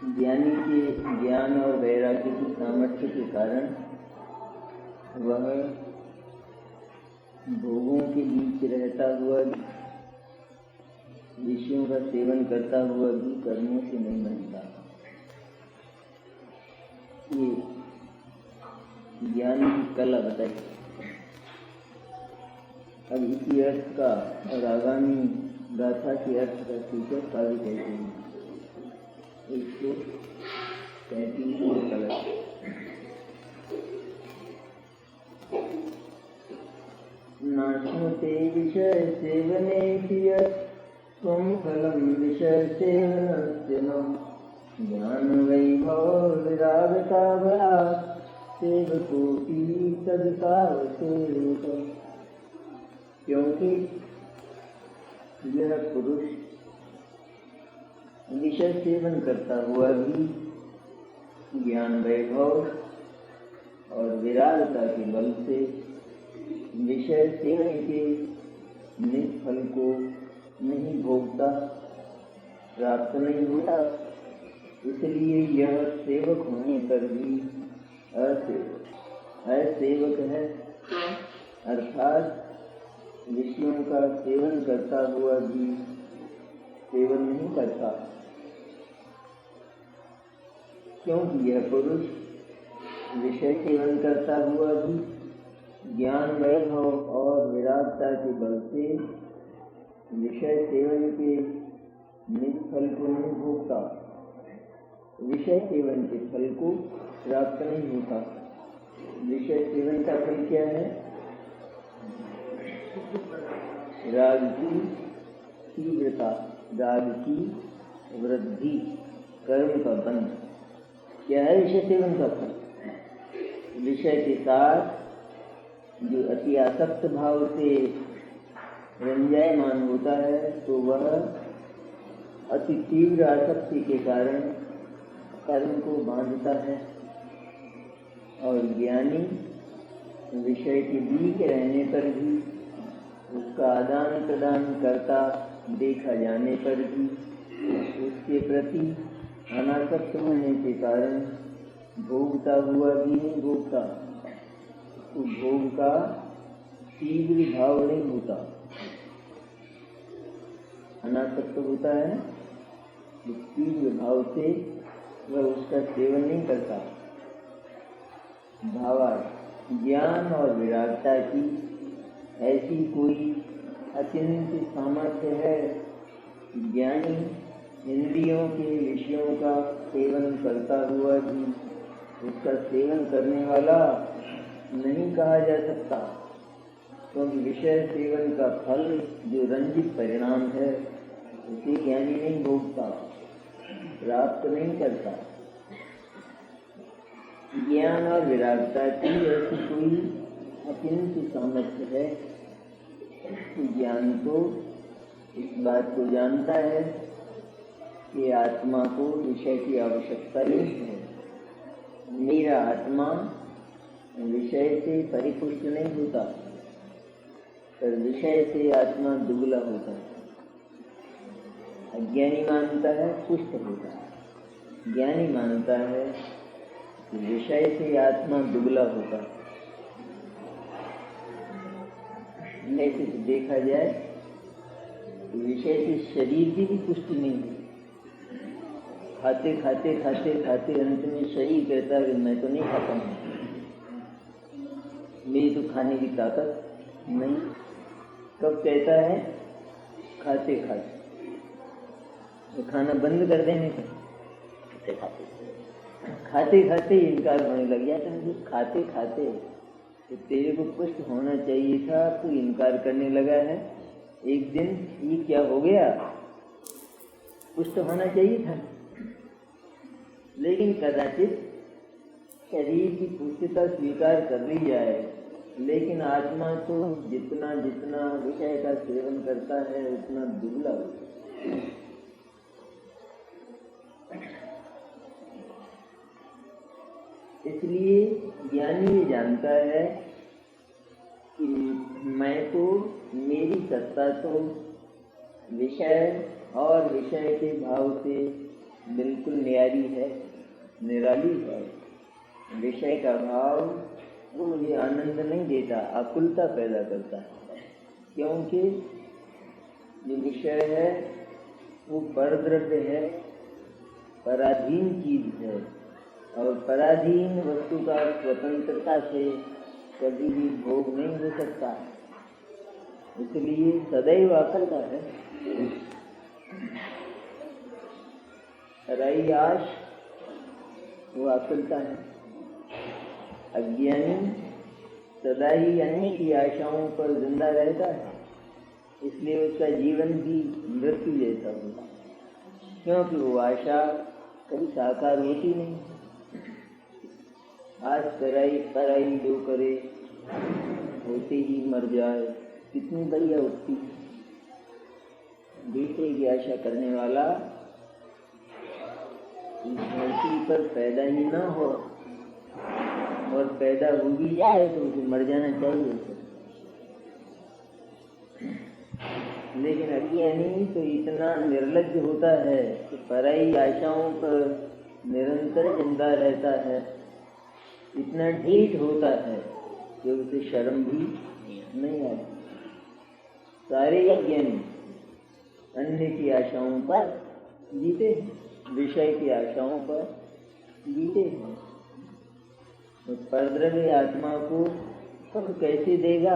ज्ञानी के ज्ञान और वैराग्य की सामर्थ्य के कारण वह भोगों के बीच रहता हुआ भी, विषयों का सेवन करता हुआ भी कर्मों से नहीं बनता। ये ज्ञानी की कला बताई। अब इसी अर्थ का और आगामी गाथा के अर्थ का सूचक काव्य कहते हैं। 133 कला। नाश्नुते विषय सेवने त्वं फलं विषय सेवनस्य न ज्ञान वैभव विरागता भयात् सेवकोऽपि तदुपावसेत। क्योंकि यह पुरुष विषय सेवन करता हुआ भी ज्ञान वैभव और विरागता के बल से विषय सेवन के निष्फल को नहीं भोगता, प्राप्त नहीं होता। इसलिए यह सेवक होने पर भी असेवक है, अर्थात विषयों का सेवन करता हुआ भी सेवन नहीं करता। क्योंकि यह पुरुष विषय सेवन करता हुआ भी ज्ञान वैभव और विरागता के बल से विषय सेवन के निष्फल को नहीं भोगता, विषय सेवन के फल को प्राप्त नहीं होता। विषय सेवन का फल क्या है? राग की तीव्रता, राग की वृद्धि, कर्म का बंध। क्या है विषय सेवन का फल? विषय के साथ जो अति आसक्त भाव से रंजायमान होता है तो वह अति तीव्र आसक्ति के कारण कर्म को बांधता है। और ज्ञानी विषय के बीच रहने पर भी, उसका आदान प्रदान करता देखा जाने पर भी उसके प्रति अनासक्त होने के कारण भोगता हुआ भी नहीं भोगता, तो भोग का तीव्र भाव नहीं होता। अनासक्त होता है, तीव्र भाव से वह उसका सेवन नहीं करता। भावार्थ ज्ञान और विरागता की ऐसी कोई अचिंत्य सामर्थ्य है कि ज्ञानी इंद्रियों के विषयों का सेवन करता हुआ भी उसका सेवन करने वाला नहीं कहा जा सकता। क्योंकि विषय सेवन का फल जो रंजित परिणाम है उसे ज्ञानी नहीं भोगता, प्राप्त नहीं करता। ज्ञान और विरागता की ऐसी कोई अचिंत्य सामर्थ्य है कि ज्ञान तो इस बात को जानता है कि आत्मा को विषय की आवश्यकता नहीं है। मेरा आत्मा विषय से परिपुष्ट नहीं होता, पर विषय से आत्मा दुबला होता है। अज्ञानी मानता है पुष्ट होता है, ज्ञानी मानता है कि विषय से आत्मा दुबला होता है। ऐसे देखा जाए तो विषय से शरीर की भी पुष्टि नहीं है। खाते खाते खाते खाते अंत में शरीर कहता है कि मैं तो नहीं खाता हूँ, मेरी तो खाने की ताकत नहीं। कब कहता है? खाते खाते। तो खाना बंद कर देने का खाते खाते इनकार होने लग जाता है। खाते खाते तो तेरे को पुष्ट होना चाहिए था, तू इनकार करने लगा है। एक दिन ये क्या हो गया? पुष्ट होना चाहिए था, लेकिन कदाचित शरीर की पुष्टता स्वीकार कर ली जाए, लेकिन आत्मा तो जितना जितना विषय का सेवन करता है उतना दुबला होता है। इसलिए ज्ञानी ये जानता है कि मैं तो, मेरी सत्ता तो विषय और विषय के भाव से बिल्कुल न्यारी है, निराली है। विषय का भाव वो मुझे आनंद नहीं देता, आकुलता पैदा करता है, क्योंकि जो विषय है वो परद्रव्य है, पराधीन चीज है, और पराधीन वस्तु का स्वतंत्रता से कभी भी भोग नहीं हो सकता, इसलिए सदैव आकुलता है। हराई आश वो आकुलता है। अज्ञानी सदा ही अन्य की आशाओं पर जिंदा रहता है, इसलिए उसका जीवन भी मृत्यु जैसा होगा, क्योंकि वो आशा कभी साकार होती नहीं। आज पराई जो करे होते ही मर जाए, कितनी बढ़िया उठती। बेटे की आशा करने वाला इस धरती पर पैदा ही ना हो, और पैदा हो भी जाए तो उसे मर जाना चाहिए। लेकिन अज्ञानी तो इतना निर्लज्ज होता है कि पराई आशाओं पर निरंतर जिंदा रहता है, इतना ढीठ होता है कि उसे शर्म भी नहीं आती। सारे अज्ञानी अन्य की आशाओं पर जीते हैं, विषय की आशाओं पर जीते हैं। तो परद्रव्य आत्मा को सुख कैसे देगा?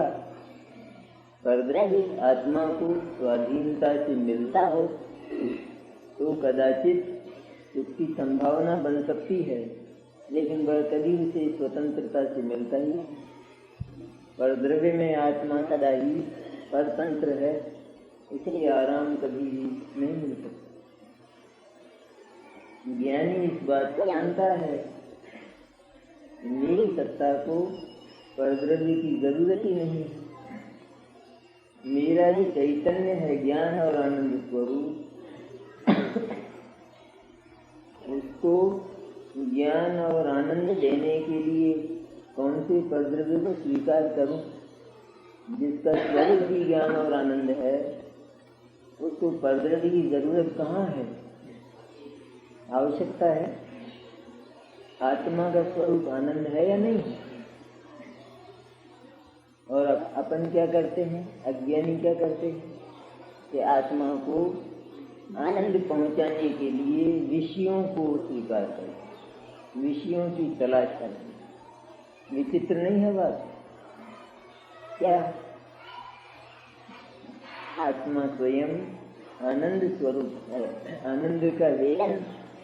परद्रव्य आत्मा को स्वाधीनता से मिलता हो तो कदाचित उसकी संभावना बन सकती है, लेकिन वह कभी उसे स्वतंत्रता से मिलता ही नहीं। परद्रव्य में आत्मा सदा ही परतंत्र है, इसलिए आराम कभी भी नहीं मिल सकता। ज्ञानी इस बात को जानता है, मेरी सत्ता को परद्रव्य की जरूरत ही नहीं है, मेरा ही चैतन्य है ज्ञान और आनंद स्वरूप। उसको ज्ञान और आनंद देने के लिए कौन से परद्रव्य को स्वीकार करूं? जिसका स्वरूप ही ज्ञान और आनंद है, उसको परद्रव्य की जरूरत कहाँ है, आवश्यकता है? आत्मा का स्वरूप आनंद है या नहीं? और अपन क्या करते हैं, अज्ञानी क्या करते हैं कि आत्मा को आनंद पहुंचाने के लिए विषयों को स्वीकार करते, विषयों की तलाश करते। विचित्र नहीं है बात? क्या आत्मा स्वयं आनंद स्वरूप है। आनंद का वेदन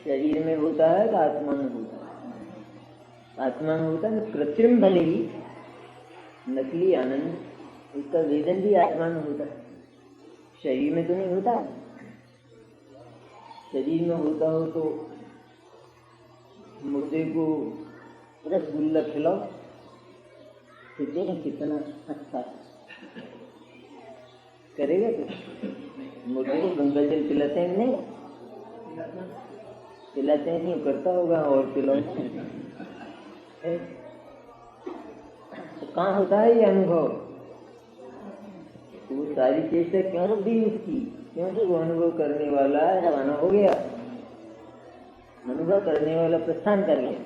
शरीर में होता है कि आत्मा में होता है? आत्मा में होता है, कृत्रिम भले ही नकली आनंद, उसका वेदन भी आत्मा में होता है, शरीर में तो नहीं होता। शरीर में होता हो तो मुर्दे को रसगुल्ला खिलाओ, फिर देखो कितना अच्छा करेगा। तो मुर्दे को गंगा जल पिलाते हैं नहीं, पिलाते हैं नहीं, करता होगा और पिलाओ। तो कहाँ होता है ये अनुभव? तो वो सारी चेष्टा क्यों रुक दी उसकी? क्योंकि वो अनुभव करने वाला रवाना हो गया, अनुभव करने वाला प्रस्थान कर गया,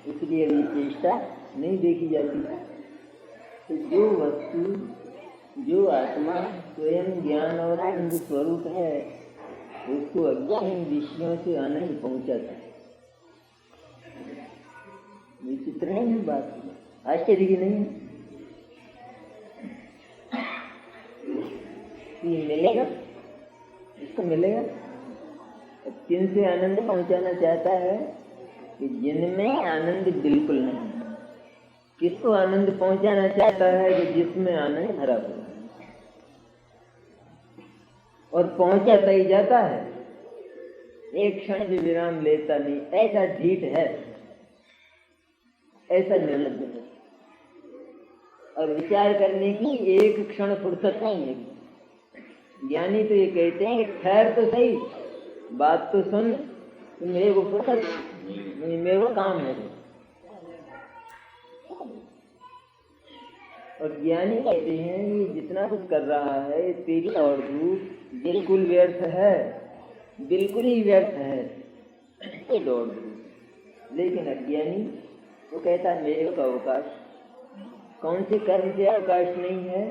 इसलिए ये चेष्टा नहीं देखी जाती। तो जो वस्तु, जो आत्मा स्वयं ज्ञान और आनंद स्वरूप है, उसको अज्ञान विषयों से आनंद पहुंचाता है। विचित्र नहीं है बात, आश्चर्य की नहीं है। ये मिलेगा, इसको मिलेगा। किन से आनंद पहुंचाना चाहता है कि जिनमें आनंद बिल्कुल नहीं है। किसको आनंद पहुंचाना चाहता है कि जिसमें आनंद भरा हुआ है, और पहुंचाता ही जाता है, एक क्षण भी विराम लेता नहीं। ऐसा ढीठ है, ऐसा निर्लज्ज है, और विचार करने की एक क्षण फुर्सत नहीं है। ज्ञानी तो ये कहते हैं कि ठहर तो सही, बात तो सुन, मेरे को फुर्सत, मेरे को काम है। और ज्ञानी कहते हैं ये जितना कुछ कर रहा है तेरी और धूप बिल्कुल व्यर्थ है, बिल्कुल ही व्यर्थ है, ये दौड़ दूँ। लेकिन अज्ञानी वो कहता है मेरे को अवकाश, कौन से कर्म से अवकाश नहीं है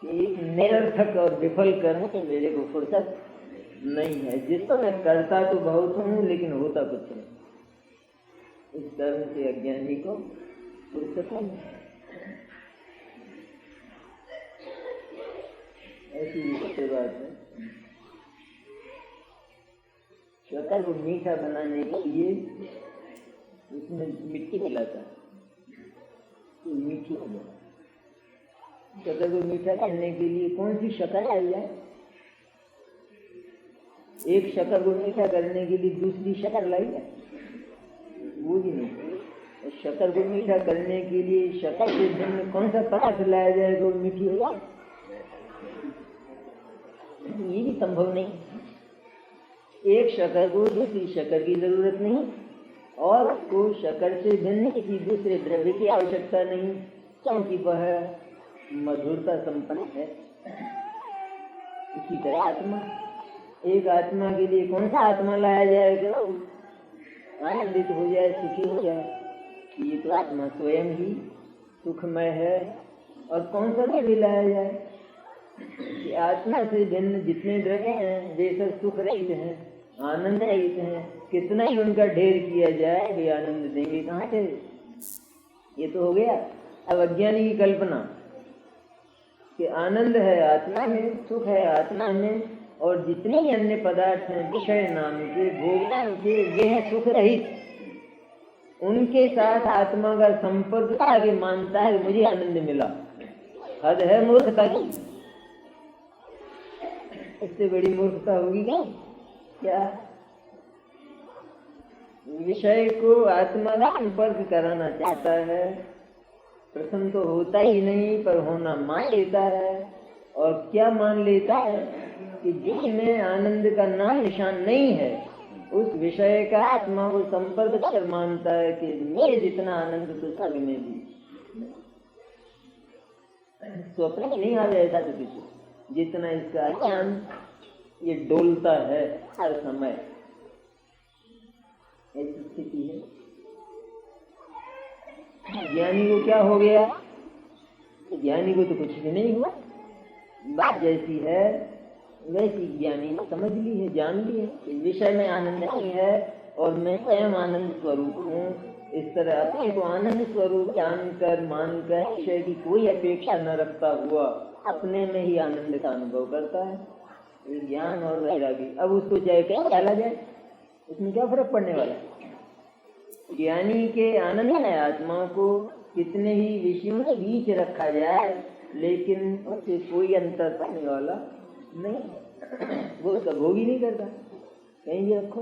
कि निरर्थक और विफल कर्म से मेरे को फुर्सत नहीं है, जिसको मैं करता तो बहुत हूँ लेकिन होता कुछ नहीं। इस कर्म से अज्ञानी को फुर्सत नहीं है। ऐसी बात है। शक्कर को मीठा बनाने के लिए उसमें मिट्टी मिलाता तो मीठी हो जाए। शक्कर को मीठा करने के लिए कौन सी शक्कर लाई जाए? एक शक्कर को मीठा करने के लिए दूसरी शक्कर लाई जाए, वो भी नहीं। शक्कर को मीठा करने के लिए शक्कर के भिन्न कौन सा पदार्थ लाया जाए तो मीठी हो जाए? ये भी संभव नहीं। एक शक्कर को दूसरी शक्कर की जरूरत नहीं और उसको शक्कर से भिन्न किसी दूसरे द्रव्य की आवश्यकता नहीं, क्योंकि वह मधुरता संपन्न है। इसी तरह आत्मा, एक आत्मा के लिए कौन सा आत्मा लाया जाए जो आनंदित हो जाए, सुखी हो जाए? ये तो आत्मा स्वयं ही सुखमय है। और कौन सा द्रव्य लाया जाए कि आत्मा से भिन्न जितने द्रव्य हैं वे सब सुख रहित हैं, आनंद रहित हैं। कितना ही उनका ढेर किया जाए वे आनंद देंगे कहाँ से? ये तो हो गया अब अज्ञानी की कल्पना कि आनंद है आत्मा में, सुख है आत्मा में, और जितने ही अन्य पदार्थ हैं विषय नाम के, भोग नाम के, ये है सुख रहित। उनके साथ आत्मा का संपर्क आगे मानता है मुझे आनंद मिला। हद है मूर्खता की, इससे बड़ी मूर्खता होगी क्या? विषय को आत्मा का संपर्क कराना चाहता है, प्रथम तो होता ही नहीं पर होना मान लेता है। और क्या मान लेता है कि जिसमें आनंद का नाम निशान नहीं है उस विषय का आत्मा को संपर्क कर मानता है कि मेरे जितना आनंद तो सब में भी। स्वप्न नहीं आ जाएगा तो किसी जितना इसका ज्ञान ये डोलता है हर समय, ऐसी स्थिति है। ज्ञानी को क्या हो गया? ज्ञानी को तो कुछ भी नहीं हुआ, बात जैसी है वैसी ज्ञानी ने समझ ली है, जान ली है कि विषय में आनंद नहीं है और मैं स्वयं आनंद स्वरूप हूँ। इस तरह अपने को आनंद स्वरूप जानकर मानकर विषय की कोई अपेक्षा न रखता हुआ अपने में ही आनंद का अनुभव करता है। ये ज्ञान और वैरागी। अब उसको चाहे कहीं डाला जाए उसमें क्या फर्क पड़ने वाला है? ज्ञानी के आनंद में आत्मा को कितने ही विषयों के बीच रखा जाए लेकिन उससे कोई अंतर पड़ने वाला नहीं, वो उसका भोग ही नहीं करता। कहीं भी रखो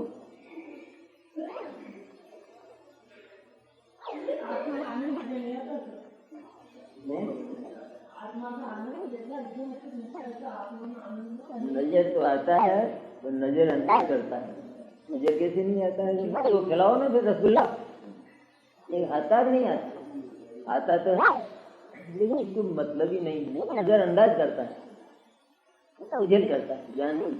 नजर तो आता है तो नजर अंदाज करता है। नजर कैसे नहीं आता है? वो खिलाओ ना फिर रसगुल्ला, आता नहीं आता, आता तो है लेकिन इसको मतलब ही नहीं है। नजर अंदाज करता है, उजल करता है, ज्ञान नहीं।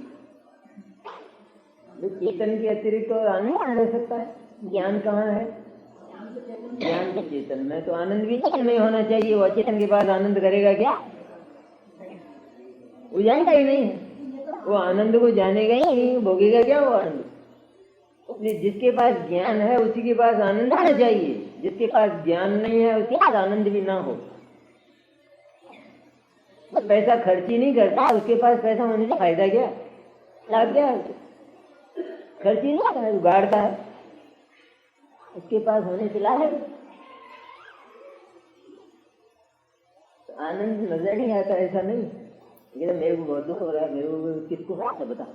चेतन के अतिरिक्त और आनंद रह सकता है? ज्ञान कहाँ है? ज्ञान के चेतन में तो आनंद भी चेतन में होना चाहिए। वो चेतन के बाद आनंद करेगा क्या? वो जानता ही नहीं है, वो आनंद को जानेगा ही नहीं, भोगेगा क्या वो आनंद? इसलिए जिसके पास ज्ञान है उसी के पास आनंद आना चाहिए। जिसके पास ज्ञान नहीं है उसके पास आनंद भी ना हो। पैसा खर्च ही नहीं करता, उसके पास पैसा होने से फायदा क्या? लाभ क्या? खर्च ही नहीं करता है, उगाड़ता है, उसके पास होने से लाभ है। आनंद नजर नहीं आता ऐसा नहीं, लेकिन मेरे को बहुत दुख हो रहा है, मेरे को किसको है बता।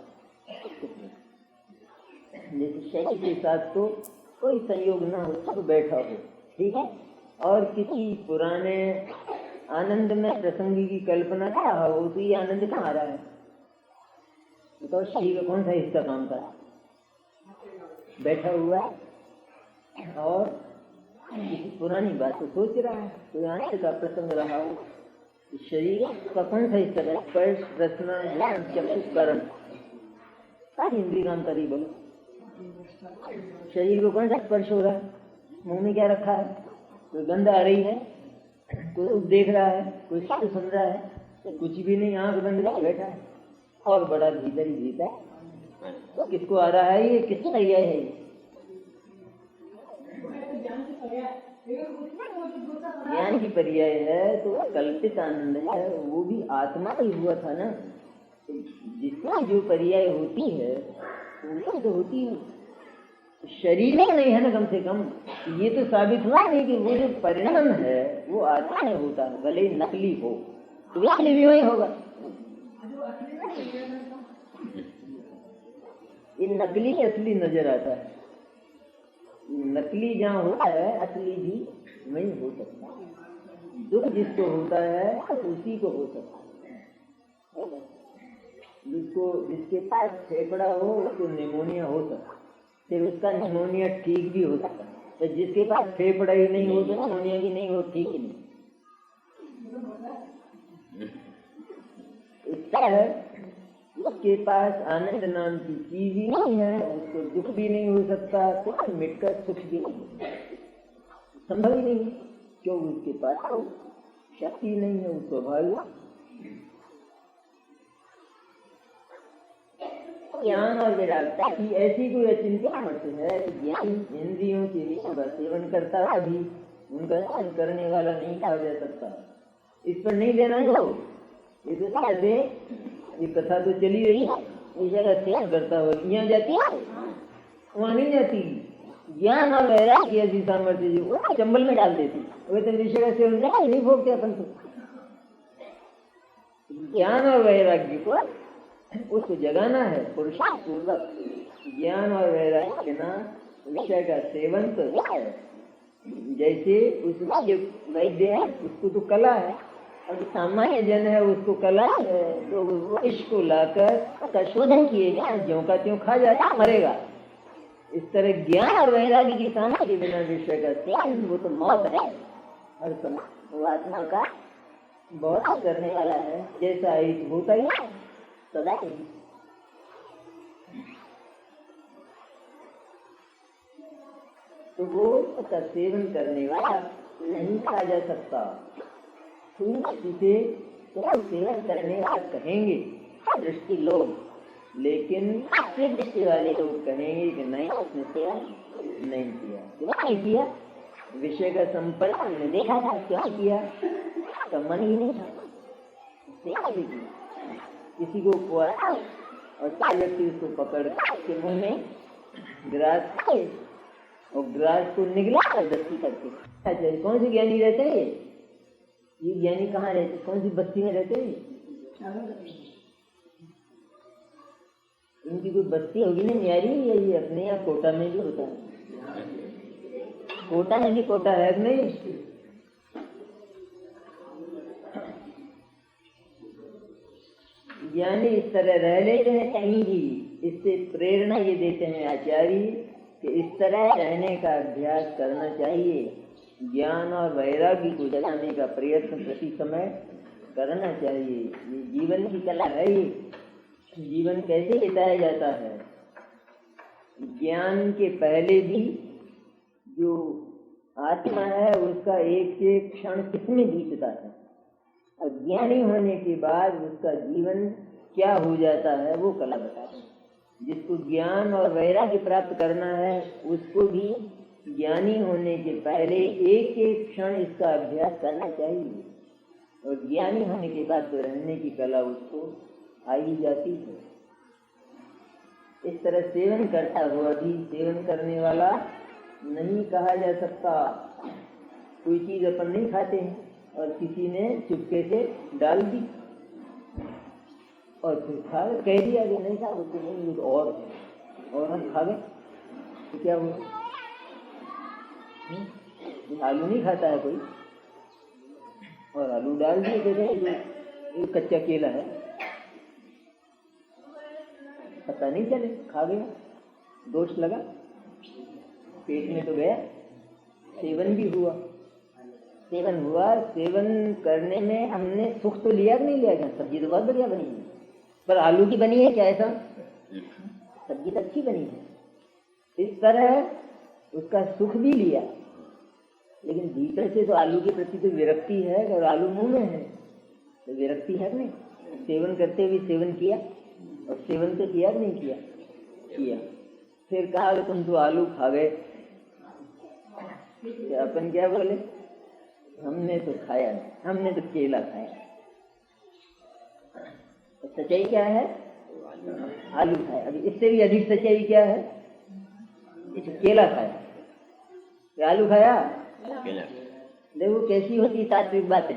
जैसे शरीर के साथ तो कोई संयोग ना हो, सब बैठा हो, ठीक है, और किसी पुराने आनंद में प्रसंगी की कल्पना क्या हो तो ये आनंद कहाँ आ रहा है? बताओ, शरीर का कौन सा हिस्सा काम कर बैठा हुआ है और किसी पुरानी बात को सोच रहा है? तो आनंद का प्रसंग रहा हो, शरीर का कौन सा हिस्सा है? स्पर्श, रचना, ज्ञान, चक्षुकरण, सारी इंद्रिय काम कर रही। बोलो, शरीर को कौन सा स्पर्श हो रहा है? मुंह में क्या रखा है? कोई गंध आ रही है, कोई देख रहा है, कोई शब्द सुन रहा है, कुछ भी नहीं, आंख बंद करके बैठा है और बड़ा भीतर ही भीतर। तो किसको आ रहा है? ये किसका पर्याय है? ज्ञान की पर्याय है तो कल्पित आनंद है, वो भी आत्मा ही हुआ था ना। जिसकी जो पर्याय होती है वो तो होती है, शरीर में नहीं है ना। कम से कम ये तो साबित हुआ नहीं कि वो जो परिणाम है वो आत्मा में होता है, भले नकली हो तो असली भी वही होगा। ये नकली असली नजर आता है, नकली जहाँ होता है असली भी नहीं हो सकता। दुख जिसको होता है उसी को हो सकता है। जिसके पास फेफड़ा हो उसको निमोनिया हो सकता, फिर उसका निमोनिया ठीक भी हो सकता है। तो जिसके पास फेफड़ा ही नहीं हो तो निमोनिया भी नहीं हो, ठीक ही नहीं। इसका है उसके पास आनंद नाम की चीज ही नहीं है, उसको दुख भी नहीं हो सकता, कुछ मिटकर सुख भी नहीं, संभव ही नहीं है। क्यों? उसके पास शक्ति नहीं है, उसको स्वभाव। ज्ञान और विरागता की ऐसी कोई अचिंत्य सामर्थ्य है कि ज्ञान इंद्रियों के विषय का सेवन करता है भी उनका सेवन करने वाला नहीं कहा जा सकता। इस पर नहीं देना दो। ये तो कैसे ये कथा तो चली रही है, इस जगह सेवन करता हो, यहाँ जाती है वहाँ नहीं जाती। ज्ञान और वैराग्य की ऐसी सामर्थ्य जो वो चंबल में डाल देती, वो तो विषय का सेवन नहीं भोगते अपन तो। ज्ञान और वैराग्य को उसको जगाना है पुरुषार्थ पूर्वक। ज्ञान और वैराग्य बिना विषय का सेवन तो है। जैसे उसका जो वैद्य है उसको तो कला है, और सामान्य जन है उसको कला है, तो वो इसको लाकर शोधन किएगा, ज्यों का त्यों खा जाता मरेगा। इस तरह ज्ञान और वैराग्य की सामर्थ्य के बिना विषय का सेवन वो तो मौत है। हर समय वो आत्मा का बहुत करने वाला है, जैसा एक होता ही सदा ही। तो वो उसका सेवन करने वाला नहीं कहा जा सकता। इसे सेवन करने वाला कहेंगे दृष्टि लोग, लेकिन दृष्टि वाले लोग कहेंगे कि नहीं उसने सेवन नहीं किया। क्यों नहीं किया? विषय का संपर्क हमने देखा था, क्यों किया? तो मन ही नहीं था, सेवा भी किया। किसी को कुआरा और चार व्यक्ति उसको पकड़ के मुंह में ग्रास खाए और ग्रास को निगला कर दस्ती करके। अच्छा, कौन से ज्ञानी रहते हैं? ये ज्ञानी कहाँ रहते? कौन सी बस्ती में रहते हैं? इनकी कोई बस्ती होगी ना न्यारी, या ये अपने यहाँ कोटा में भी होता है? कोटा में भी कोटा है नहीं? ज्ञानी इस तरह रह लेते हैं कहीं भी। इससे प्रेरणा ये देते हैं आचार्य कि इस तरह रहने का अभ्यास करना चाहिए। ज्ञान और वैराग्य को जगाने का प्रयत्न प्रति समय करना चाहिए। ये जीवन की कला है। ये जीवन कैसे बिताया जाता है? ज्ञान के पहले भी जो आत्मा है उसका एक से एक क्षण किसमें बीतता है, अज्ञानी होने के बाद उसका जीवन क्या हो जाता है वो कला बताता है। जिसको ज्ञान और वैराग्य प्राप्त करना है उसको भी ज्ञानी होने के पहले एक एक क्षण इसका अभ्यास करना चाहिए, और ज्ञानी होने के बाद तो रहने की कला उसको आ ही जाती है। इस तरह सेवन करता हुआ भी सेवन करने वाला नहीं कहा जा सकता। कोई चीज अपन नहीं खाते हैं और किसी ने चुपके से डाल दी और फिर खा गए, कह दिया कि नहीं खा, उसको नहीं, और हम खा गए तो क्या हुआ? आलू नहीं खाता है कोई और आलू डाल दिए, जैसे कच्चा केला है, पता नहीं चले, खा गया, दोष लगा, पेट में तो गया, सेवन भी हुआ। सेवन हुआ, सेवन करने में हमने सुख तो लिया कि नहीं लिया? क्या सब्जी तो बहुत बढ़िया बनी है, पर आलू की बनी है क्या ऐसा? सब्जी तो अच्छी बनी है। इस तरह उसका सुख भी लिया, लेकिन भीतर से तो आलू के प्रति तो विरक्ति है। और आलू मुंह में है तो विरक्ति है नहीं। सेवन करते हुए सेवन किया, और सेवन तो किया नहीं किया, किया। फिर कहा तुम तो आलू खा गए। तो अपन क्या बोले, हमने तो खाया नहीं, हमने तो केला खाया। सच्चाई क्या है, आलू खाया। अभी इससे भी अधिक सच्चाई क्या है, केला खाया। आलू खाया, देखो कैसी होती तात्विक बातें।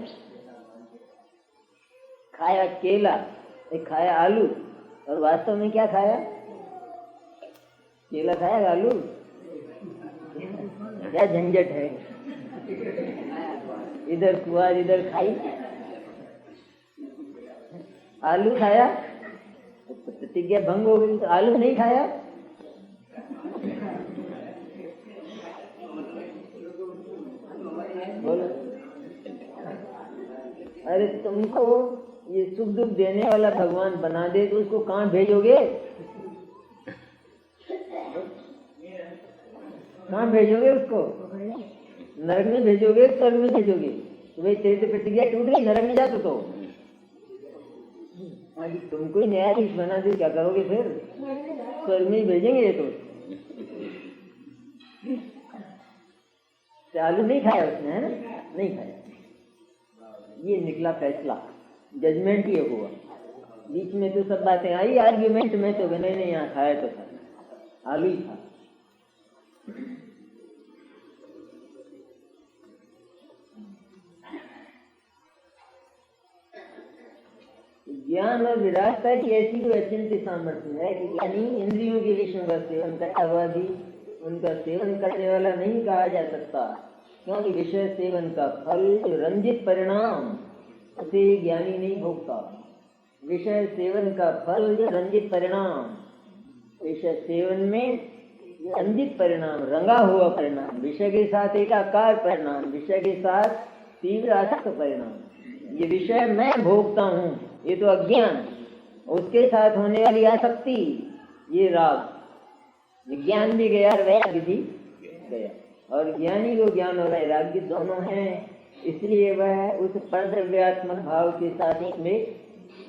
खाया केला, एक खाया आलू, और वास्तव में क्या खाया, केला खाया आलू। क्या झंझट है, इधर स्वाद इधर खाई। आलू खाया तो प्रतिज्ञा भंग हो गई, तो आलू नहीं खाया। बोलो, अरे तुमको ये सुख दुख देने वाला भगवान बना दे तो उसको कहाँ भेजोगे, कहाँ भेजोगे उसको? नरक में भेजोगे, स्वर्ग में भेजोगे? तो भाई तेरी तो प्रतिज्ञा टूट गई, नरक में जा तो तुमको ही न्यायाधीश बना दे, क्या करोगे फिर? स्वर्ग में ही भेजेंगे तो। आलू नहीं खाया उसने, है ना, नहीं खाया। ये निकला फैसला, जजमेंट ये हुआ। बीच में तो सब बातें आई, आर्ग्यूमेंट में तो नहीं यहाँ खाया तो था, आलू ही था। ज्ञान और विरासता की ऐसी कोई अचिंत्य सामर्थ्य है कि ज्ञानी इंद्रियों के विषयों का सेवन करता हुआ भी उनका सेवन करने वाला नहीं कहा जा सकता, क्योंकि विषय सेवन का फल रंजित परिणाम उसे ज्ञानी नहीं भोगता। विषय सेवन का फल रंजित परिणाम, विषय सेवन में रंजित परिणाम, रंगा हुआ परिणाम, विषय के साथ एकाकार परिणाम, विषय के साथ तीव्र आसक्त परिणाम। ये विषय मैं भोगता हूँ, ये तो अज्ञान, उसके साथ होने वाली आसक्ति ये राग। ज्ञान भी गया और वैराग्य भी गया, और ज्ञानी को ज्ञान और वैराग्य दोनों हैं, इसलिए वह उस परद्रव्यात्मक भाव के साथ एक में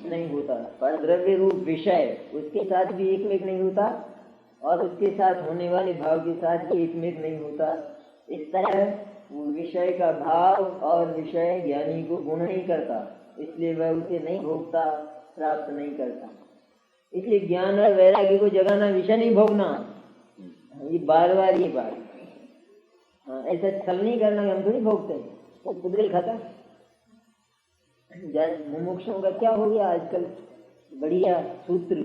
नहीं होता। परद्रव्य रूप विषय उसके साथ भी एक में नहीं होता, और उसके साथ होने वाले भाव के साथ भी एक में नहीं होता। इस तरह विषय का भाव और विषय ज्ञानी को गुण नहीं करता, इसलिए वह उसे नहीं भोगता, प्राप्त नहीं करता। इसलिए ज्ञान और वैराग्य को जगाना, विषय नहीं भोगना, ये बार बार ये बात। हाँ, ऐसा छल नहीं करना कि हम थोड़ी भोगते हैं, वो पुद्गल खाता। मुमुक्षों का क्या हो गया आजकल, बढ़िया सूत्र,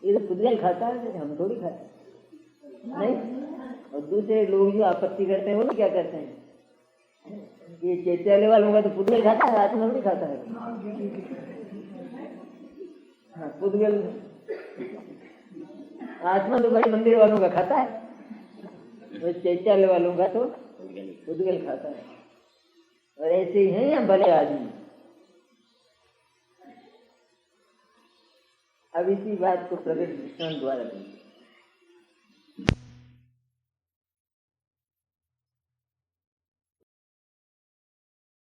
ये तो पुद्गल खाता है, हम थोड़ी खाते नहीं। और दूसरे लोग जो आपत्ति करते हैं वो क्या करते हैं, ये चैत्यालय वालों का तो पुद्गल खाता है, आत्मा थोड़ी खाता है। हाँ, पुद्गल आत्मा तो बड़े मंदिर वालों का खाता है, तो चैत्यालय वालों का तो पुद्गल खाता है। और ऐसे ही हैं या भले आदमी। अब इसी बात को प्रगट दृष्टांत द्वारा